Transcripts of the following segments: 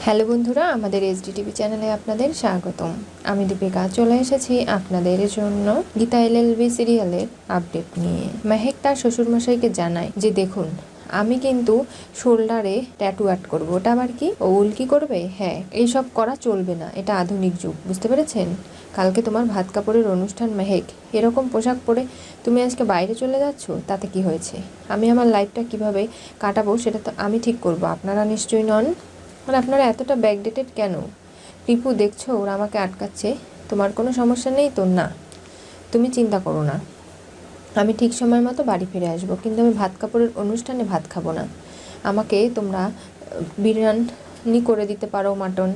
Hello বন্ধুরা, আমাদের SDTV চ্যানেলে আপনাদের স্বাগতম। আমি দীপিকা চলে এসেছি আপনাদের জন্য গীতা LLB সিরিয়ালের আপডেট নিয়ে। মেহেক তার শ্বশুরমশাইকে জানায় যে দেখুন, আমি কিন্তু শোল্ডারে ট্যাটু আর্ট করবো। ওটা আবার কি? ও উল্কি করবে? হ্যাঁ, এইসব করা চলবে না, এটা আধুনিক যুগ, বুঝতে পেরেছেন? কালকে তোমার ভাত কাপড়ের অনুষ্ঠান মেহেক, এরকম পোশাক পরে তুমি আজকে বাইরে চলে যাচ্ছ, তাতে কি হয়েছে? আমি আমার লাইফটা কিভাবে কাটাবো সেটা তো আমি ঠিক করবো, আপনারা নিশ্চয়ই নন। আর আপনারা এতটা ব্যাকডেটেড কেন? টিপু দেখছো ওরা আমাকে আটকাচ্ছে, তোমার কোনো সমস্যা নেই তো? না, তুমি চিন্তা করো না, আমি ঠিক সময় মতো বাড়ি ফিরে আসবো, কিন্তু আমি ভাত কাপড়ের অনুষ্ঠানে ভাত খাবো না। আমাকে তোমরা বিরিয়ানি করে দিতে পারো, মাটন,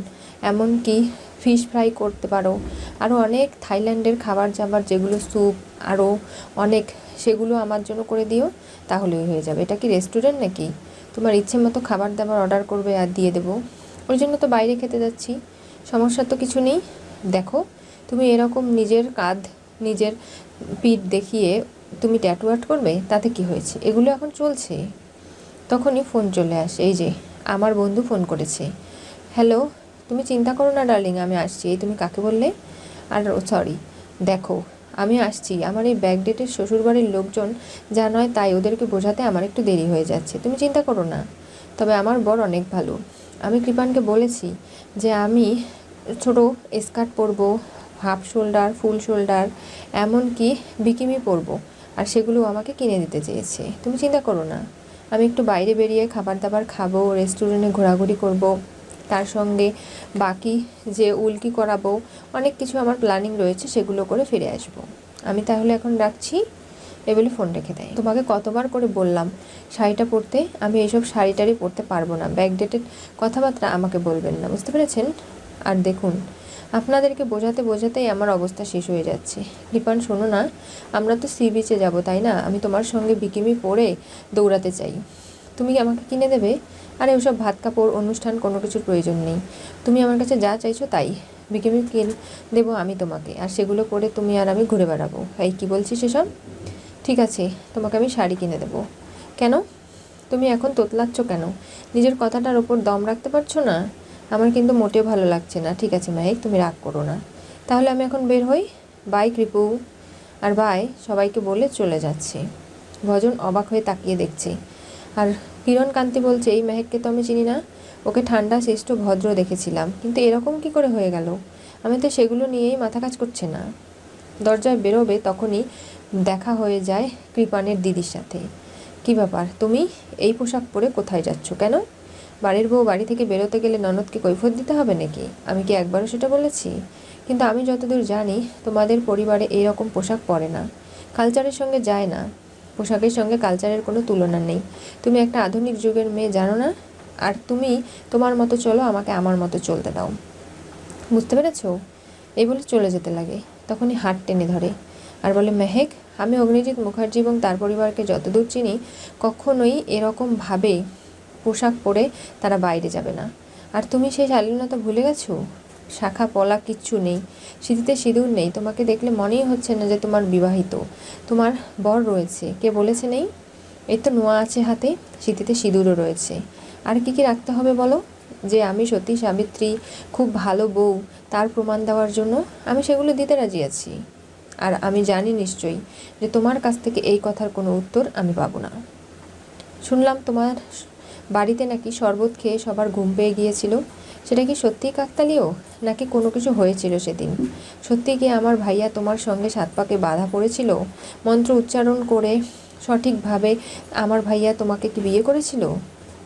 এমনকি ফিশ ফ্রাই করতে পারো, আরও অনেক থাইল্যান্ডের খাবার জাবার যেগুলো স্যুপ, আরও অনেক, সেগুলো আমার জন্য করে দিও, তাহলেই হয়ে যাবে। এটা কি রেস্টুরেন্ট নাকি? তোমার ইচ্ছে মতো খাবার দাবার অর্ডার করবে আর দিয়ে দেবো। ওই জন্য তো বাইরে খেতে যাচ্ছি, সমস্যার তো কিছু নেই। দেখো, তুমি এরকম নিজের কাঁধ, নিজের পিঠ দেখিয়ে তুমি ট্যাটু আর্ট করবে, তাতে কি হয়েছে? এগুলো এখন চলছে। তখনই ফোন চলে আসে, এই যে আমার বন্ধু ফোন করেছে। হ্যালো, তুমি চিন্তা করো না ডার্লিং, আমি আসছি। এই তুমি কাকে বললে? আর সরি, দেখো আমি আসছি, আমার এই ব্যাকডেটের শ্বশুরবাড়ির লোকজন যা নয় তাই, ওদেরকে বোঝাতে আমার একটু দেরি হয়ে যাচ্ছে, তুমি চিন্তা করো না। তবে আমার বর অনেক ভালো, আমি কৃপানকে বলেছি যে আমি ছোটো স্কার্ট পরবো, হাফ শোল্ডার, ফুল শোল্ডার, এমনকি বিকিনি পরবো, আর সেগুলো আমাকে কিনে দিতে চেয়েছে। তুমি চিন্তা করো না, আমি একটু বাইরে বেরিয়ে খাবার দাবার খাবো, রেস্টুরেন্টে ঘোরাঘুরি করব, তার সঙ্গে বাকি যে উল্কি করাবো, অনেক কিছু আমার প্ল্যানিং রয়েছে, সেগুলো করে ফিরে আসবো। আমি তাহলে এখন রাখছি। এ বলে ফোন রেখে দেয়। তোমাকে কতবার করে বললাম শাড়িটা পরতে, আমি এইসব শাড়ি টাড়ি পরতে পারবো না, ব্যাকডেটেড কথাবার্তা আমাকে বলবেন না, বুঝতে পেরেছেন? আর দেখুন, আপনাদেরকে বোঝাতে বোঝাতেই আমার অবস্থা শেষ হয়ে যাচ্ছে। কৃপান শোনো না, আমরা তো সি বিচে যাবো, তাই না? আমি তোমার সঙ্গে বিকিনি পরে দৌড়াতে চাই, তুমি কি আমাকে কিনে দেবে? আর ওসব ভাত কাপড় অনুষ্ঠান কোনো কিছুর প্রয়োজন নেই, তুমি আমার কাছে যা চাইছো তাই, বিকিনি কিনে দেবো আমি তোমাকে, আর সেগুলো পরে তুমি আর আমি ঘুরে বেড়াবো। এই কী বলছিস এসব? ঠিক আছে, তোমাকে আমি শাড়ি কিনে দেবো। কেন? তুমি এখন তোতলাচ্ছ কেন? নিজের কথাটার ওপর দম রাখতে পারছো না? আমার কিন্তু মোটেও ভালো লাগছে না। ঠিক আছে মাহিক, তুমি রাগ করো না, তাহলে আমি এখন বের হই। বাই কৃপু, আর বাই সবাইকে বলে চলে যাচ্ছে। ভজন অবাক হয়ে তাকিয়ে দেখছে। আর কিরণ কান্তি বলছে, এই মেহেককে তো আমি চিনি না, ওকে ঠান্ডা শিষ্ট ভদ্র দেখেছিলাম, কিন্তু এরকম কি করে হয়ে গেল? আমি তো সেগুলো নিয়েই মাথা কাজ করছে না। দরজায় বেরোবে তখনই দেখা হয়ে যায় কৃপানের দিদির সাথে। কি ব্যাপার, তুমি এই পোশাক পরে কোথায় যাচ্ছ? কেন? বাড়ির বউ বাড়ি থেকে বেরোতে গেলে ননদকে কৈফিয়ত দিতে হবে নাকি? আমি কি একবারও সেটা বলেছি? কিন্তু আমি যতদূর জানি তোমাদের পরিবারে এই রকম পোশাক পরে না, কালচারের সঙ্গে যায় না। পোশাকের সঙ্গে কালচারের কোনো তুলনা নেই। তুমি একটা আধুনিক যুগের মেয়ে, জানো না? আর তুমি তোমার মতো চলো, আমাকে আমার মতো চলতে দাও, বুঝতে পেরেছো? এই বলে চলে যেতে লাগে। তখনই হাত টেনে ধরে আর বলে, মেহেক, আমি অগ্নিজিৎ মুখার্জি এবং তার পরিবারকে যতদূর চিনি, কখনোই এরকমভাবে পোশাক পরে তারা বাইরে যাবে না। আর তুমি সেই শালীনতা ভুলে গেছো? শাখা পলা কিচ্ছু নেই, সিঁথিতে সিঁদুর নেই, তোমাকে দেখলে মনেই হচ্ছে না যে তোমার বিবাহিত, তোমার বর রয়েছে। কে বলেছে নেই? এই তো নোয়া আছে হাতে, সিঁথিতে সিঁদুরও রয়েছে। আর কি কি রাখতে হবে বলো? যে আমি সতী সাবিত্রী, খুব ভালো বউ, তার প্রমাণ দেওয়ার জন্য আমি সেগুলো দিতে রাজি আছি। আর আমি জানি নিশ্চয়ই যে তোমার কাছ থেকে এই কথার কোনো উত্তর আমি পাবো না। শুনলাম তোমার বাড়িতে নাকি শরবত খেয়ে সবার ঘুম পেয়ে গিয়েছিল, সেটা কি সত্যিই কাকতালীয়, নাকি কোনো কিছু হয়েছিল সেদিন? সত্যি কি আমার ভাইয়া তোমার সঙ্গে সাত পাকে বাধা পড়েছিল? মন্ত্র উচ্চারণ করে সঠিকভাবে আমার ভাইয়া তোমাকে কি বিয়ে করেছিল?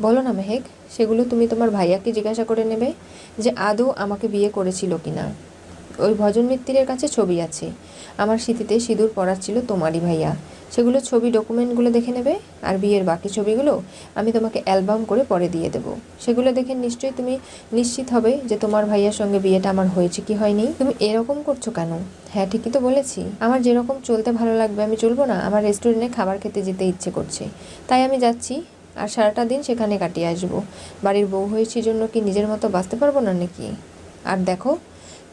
বলো না মেহেক, সেগুলো তুমি তোমার ভাইয়াকে জিজ্ঞাসা করে নেবে যে আদৌ আমাকে বিয়ে করেছিল কি না। ওই ভজন মিত্তিরের কাছে ছবি আছে, আমার স্মৃতিতে সিঁদুর পরাচ্ছিল তোমারই ভাইয়া, সেগুলো ছবি ডকুমেন্টগুলো দেখে নেবে। আর বিয়ের বাকি ছবিগুলো আমি তোমাকে অ্যালবাম করে পরে দিয়ে দেবো, সেগুলো দেখে নিশ্চয়ই তুমি নিশ্চিত হবে যে তোমার ভাইয়ার সঙ্গে বিয়েটা আমার হয়েছে কি হয়নি। তুমি এরকম করছো কেন? হ্যাঁ ঠিকই তো বলেছি, আমার যেরকম চলতে ভালো লাগবে আমি চলবো না? আমার রেস্টুরেন্টে খাবার খেতে যেতে ইচ্ছে করছে, তাই আমি যাচ্ছি, আর সারাটা দিন সেখানে কাটিয়ে আসবো। বাড়ির বউ হয়েছি জন্য কি নিজের মতো বাঁচতে পারবো না নাকি? আর দেখো,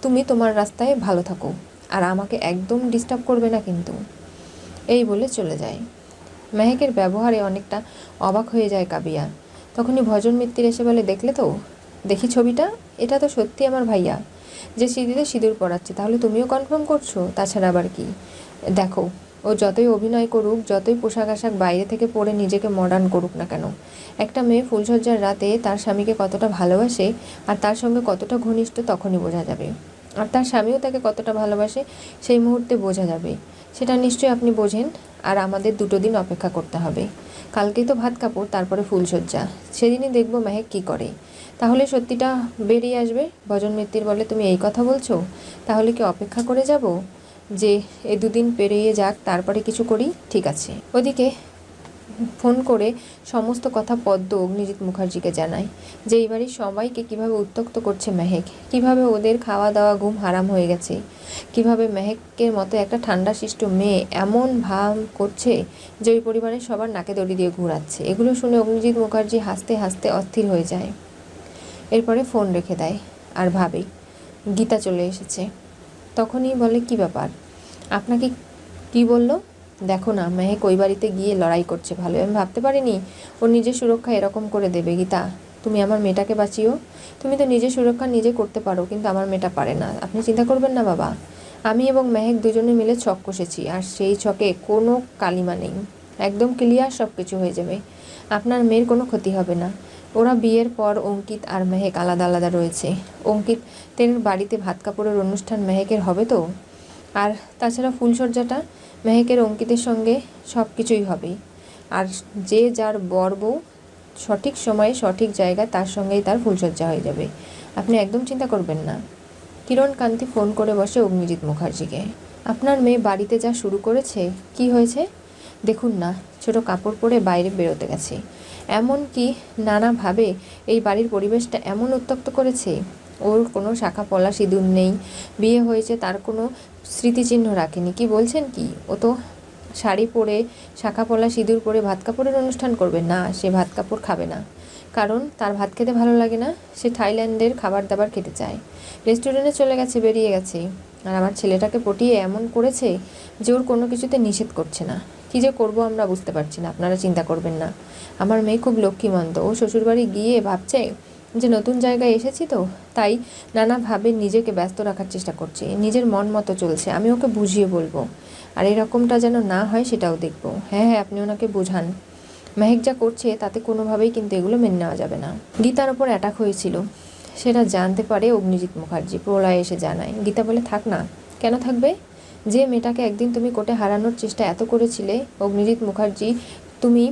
তুমি তোমার রাস্তায় ভালো থাকো, আর আমাকে একদম ডিস্টার্ব করবে না কিন্তু। এই বলে চলে যায়। মেহেকের ব্যবহারে অনেকটা অবাক হয়ে যায় কাবিয়া। তখনই ভজন মিত্তির এসে বলে, দেখলে তো, দেখি ছবিটা, এটা তো সত্যি আমার ভাইয়া যে সিঁড়িতে সিঁদুর পরাচ্ছে, তাহলে তুমিও কনফার্ম করছো? তাছাড়া আবার কি? দেখো, ও যতই অভিনয় করুক, যতই পোশাক আশাক বাইরে থেকে পরে নিজেকে মডার্ন করুক না কেন, একটা মেয়ে ফুলসজ্জার রাতে তার স্বামীকে কতটা ভালোবাসে আর তার সঙ্গে কতটা ঘনিষ্ঠ তখনই বোঝা যাবে। আর তার স্বামীও তাকে কতটা ভালোবাসে সেই মুহূর্তে বোঝা যাবে। সেটা নিশ্চয়ই আপনি বোঝেন। আর আমাদের 2 দিন অপেক্ষা করতে হবে। কালকেই তো ভাত কাপড়, তারপরে ফুলসজ্জা। সেদিনই দেখব মেহেক কী করে। তাহলে সত্যিটা বেরিয়ে আসবে। ভজন মিত্তির বলে, তুমি এই কথা বলছো? তাহলে কি অপেক্ষা করে যাব যে এই 2 দিন পেরিয়ে যাক, তারপরে কিছু করি? ঠিক আছে। ওদিকে ফোন করে সমস্ত কথা পদ্ম অগ্নিজিৎ মুখার্জিকে জানায় যে এই বাড়ির সবাইকে কীভাবে উত্ত্যক্ত করছে মেহেক, কীভাবে ওদের খাওয়া দাওয়া ঘুম হারাম হয়ে গেছে, কীভাবে মেহেকের মতো একটা ঠান্ডা শিষ্ট মেয়ে এমন ভাব করছে যে ওই পরিবারের সবার নাকে দড়ি দিয়ে ঘুরাচ্ছে। এগুলো শুনে অগ্নিজিৎ মুখার্জি হাসতে হাসতে অস্থির হয়ে যায়। এরপরে ফোন রেখে দেয় আর ভাবে গীতা চলে এসেছে। তখনই বলে, কি ব্যাপার, আপনাকে কি বললো? দেখো না, মেহেক ওই বাড়িতে গিয়ে লড়াই করছে। ভালো, আমি ভাবতে পারিনি ওর নিজের সুরক্ষা এরকম করে দেবে। গীতা, তুমি আমার মেয়েটাকে বাঁচিও। তুমি তো নিজের সুরক্ষা নিজে করতে পারো, কিন্তু আমার মেয়েটা পারে না। আপনি চিন্তা করবেন না বাবা। আমি এবং মেহেক দুজনে মিলে ছক কষেছি, আর সেই ছকে কোনো কালিমা নেই। একদম ক্লিয়ার, সব কিছু হয়ে যাবে। আপনার মেয়ের কোনো ক্ষতি হবে না। ওরা বিয়ের পর অঙ্কিত আর মেহেক আলাদা আলাদা রয়েছে। অঙ্কিতের বাড়িতে ভাত কাপড়ের অনুষ্ঠান মেহেকের হবে তো। আর তাছাড়া ফুলসজ্জাটা মেহেকের অঙ্কিতের সঙ্গে সব কিছুই হবে। আর যে যার বর বউ সঠিক সময়ে সঠিক জায়গায় তার সঙ্গেই তার ফুলসজ্জা হয়ে যাবে। আপনি একদম চিন্তা করবেন না। কিরণ কান্তি ফোন করে বসে অগ্নিজিৎ মুখার্জিকে। আপনার মেয়ে বাড়িতে যা শুরু করেছে, কি হয়েছে দেখুন না। ছোট কাপড় পরে বাইরে বেরোতে গেছে, এমনকি নানাভাবে এই বাড়ির পরিবেশটা এমন উত্তক্ত করেছে। ওর কোনো শাখা পলা সিঁদুর নেই, বিয়ে হয়েছে তার কোনো স্মৃতিচিহ্ন রাখেনি। কি বলছেন কি? ও তো শাড়ি পরে শাখা পলা সিঁদুর পরে ভাত কাপড়ের অনুষ্ঠান করবে না। সে ভাত কাপড় খাবে না, কারণ তার ভাত খেতে ভালো লাগে না। সে থাইল্যান্ডের খাবার দাবার খেতে চায়। রেস্টুরেন্টে চলে গেছে, বেরিয়ে গেছে। আর আমার ছেলেটাকে পটিয়ে এমন করেছে যে ওর কোনো কিছুতে নিষেধ করছে না। কী যে করবো আমরা বুঝতে পারছি না। আপনারা চিন্তা করবেন না। আমার মেয়ে খুব লক্ষ্মীমন্ত। ও শ্বশুরবাড়ি গিয়ে ভাবছে যে নতুন জায়গায় এসেছি তো, তাই নানাভাবে নিজেকে ব্যস্ত রাখার চেষ্টা করছে, নিজের মন মতো চলছে। আমি ওকে বুঝিয়ে বলবো, আর এরকমটা যেন না হয় সেটাও দেখবো। হ্যাঁ হ্যাঁ, আপনি ওনাকে বোঝান। মেহেক যা করছে তাতে কোনোভাবেই কিন্তু এগুলো মেনে নেওয়া যাবে না। গীতার ওপর অ্যাটাক হয়েছিল, সেটা জানতে পারে অগ্নিজিৎ মুখার্জি। প্রলয় এসে জানায়। গীতা বলে, থাক না। কেন থাকবে? যে মেয়েটাকে একদিন তুমি কোর্টে হারানোর চেষ্টা এত করেছিলে অগ্নিজিৎ মুখার্জি, তুমি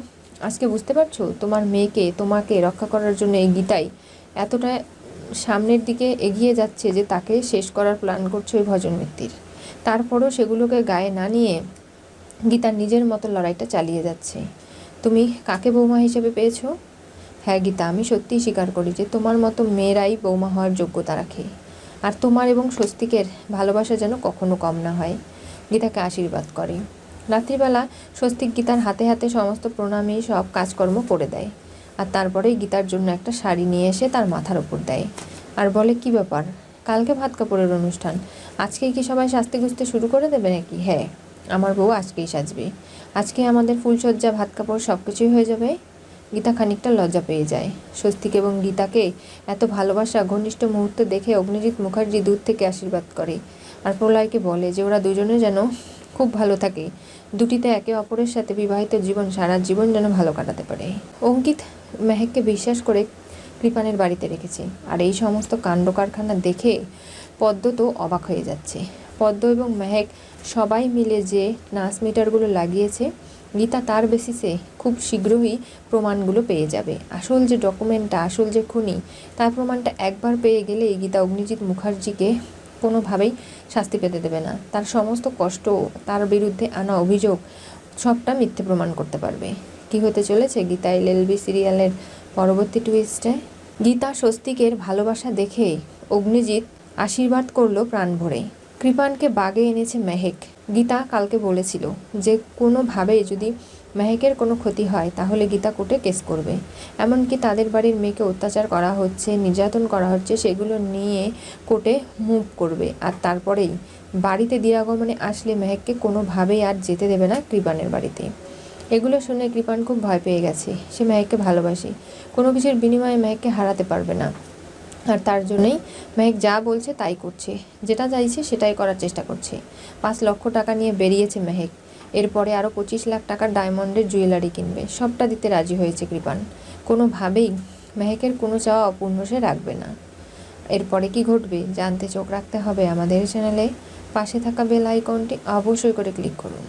আজকে বুঝতে পারছো তোমার মেয়েকে তোমাকে রক্ষা করার জন্য এই গীতাই এতটা সামনের দিকে এগিয়ে যাচ্ছে যে তাকে শেষ করার প্ল্যান করছে ওই ভজন মিত্তির। তারপরও সেগুলোকে গায়ে না নিয়ে গীতার নিজের মতো লড়াইটা চালিয়ে যাচ্ছে। তুমি কাকে বৌমা হিসেবে পেয়েছো? হ্যাঁ গীতা, আমি সত্যিই স্বীকার করি যে তোমার মতো মেয়েরাই বৌমা হওয়ার যোগ্যতা রাখে। আর তোমার এবং স্বস্তিকের ভালোবাসা যেন কখনো কম না হয়। গীতাকে আশীর্বাদ করে। রাত্রিবেলা স্বস্তিক গীতার হাতে হাতে সমস্ত প্রণামী সব কাজকর্ম করে দেয়। আর তারপরেই গীতার জন্য একটা শাড়ি নিয়ে এসে তার মাথার ওপর দেয় আর বলে, কি ব্যাপার, কালকে ভাত কাপড়ের অনুষ্ঠান, আজকেই কি সবাই সাজতে গুজতে শুরু করে দেবে নাকি? হ্যাঁ, আমার বউ আজকেই সাজবে। আজকে আমাদের ফুলসজ্জা, ভাত কাপড় সব কিছুই হয়ে যাবে। গীতা খানিকটা লজ্জা পেয়ে যায়। স্বস্তিক এবং গীতাকে এত ভালোবাসা ঘনিষ্ঠ মুহূর্ত দেখে অগ্নিজিৎ মুখার্জি দূর থেকে আশীর্বাদ করে আর প্রলয়কে বলে যে ওরা দুজনে যেন খুব ভালো থাকে, দুটিতে একে অপরের সাথে বিবাহিত জীবন সারা জীবন যেন ভালো কাটাতে পারে। অঙ্কিত মেহেককে বিশ্বাস করে কৃপানের বাড়িতে রেখেছে। আর এই সমস্ত কাণ্ড কারখানা দেখে পদ্ম তো অবাক হয়ে যাচ্ছে। পদ্ম এবং মেহেক সবাই মিলে যে ট্রান্সমিটারগুলো লাগিয়েছে, গীতা তার বেসিসে খুব শীঘ্রই প্রমাণগুলো পেয়ে যাবে। আসল যে ডকুমেন্টটা, আসল যে খুনি, তার প্রমাণটা একবার পেয়ে গেলেই গীতা অগ্নিজিৎ মুখার্জিকে কোনোভাবেই শাস্তি পেতে দেবে না। তার সমস্ত কষ্ট, তার বিরুদ্ধে আনা অভিযোগ সবটা মিথ্যে প্রমাণ করতে পারবে। কি হতে চলেছে গীতা এলএলবি সিরিয়ালের পরবর্তী টুইস্টে? গীতা স্বস্তিকের ভালোবাসা দেখে অগ্নিজিৎ আশীর্বাদ করলো প্রাণ ভরে। কৃপানকে বাগে এনেছে মেহেক। গীতা কালকে বলেছিল যে কোনোভাবেই যদি মেহেকের কোনো ক্ষতি হয় তাহলে গীতা কোর্টে কেস করবে। এমনকি তাদের বাড়ির মেয়েকে অত্যাচার করা হচ্ছে, নির্যাতন করা হচ্ছে, সেগুলো নিয়ে কোর্টে মুভ করবে। আর তারপরেই বাড়িতে দিরাগমনে আসলে মেহেককে কোনোভাবেই আর যেতে দেবে না কৃপানের বাড়িতে। এগুলো শুনে কৃপান খুব ভয় পেয়ে গেছে। সে মেহেককে ভালোবাসে, কোনো কিছুর বিনিময়ে মেহেককে হারাতে পারবে না। আর তার জন্যই মেহেক যা বলছে তাই করছে, যেটা চাইছে সেটাই করার চেষ্টা করছে। 5 লক্ষ টাকা নিয়ে বেরিয়েছে মেহেক। এরপরে আরও 25 লাখ টাকার ডায়মন্ডের জুয়েলারি কিনবে। সবটা দিতে রাজি হয়েছে কৃপান। কোনোভাবেই মেহেকের কোনো চাওয়া অপূর্ণ সে রাখবে না। এরপরে কি ঘটবে জানতে চোখ রাখতে হবে আমাদের চ্যানেলে। পাশে থাকা বেল আইকনটি অবশ্যই করে ক্লিক করুন।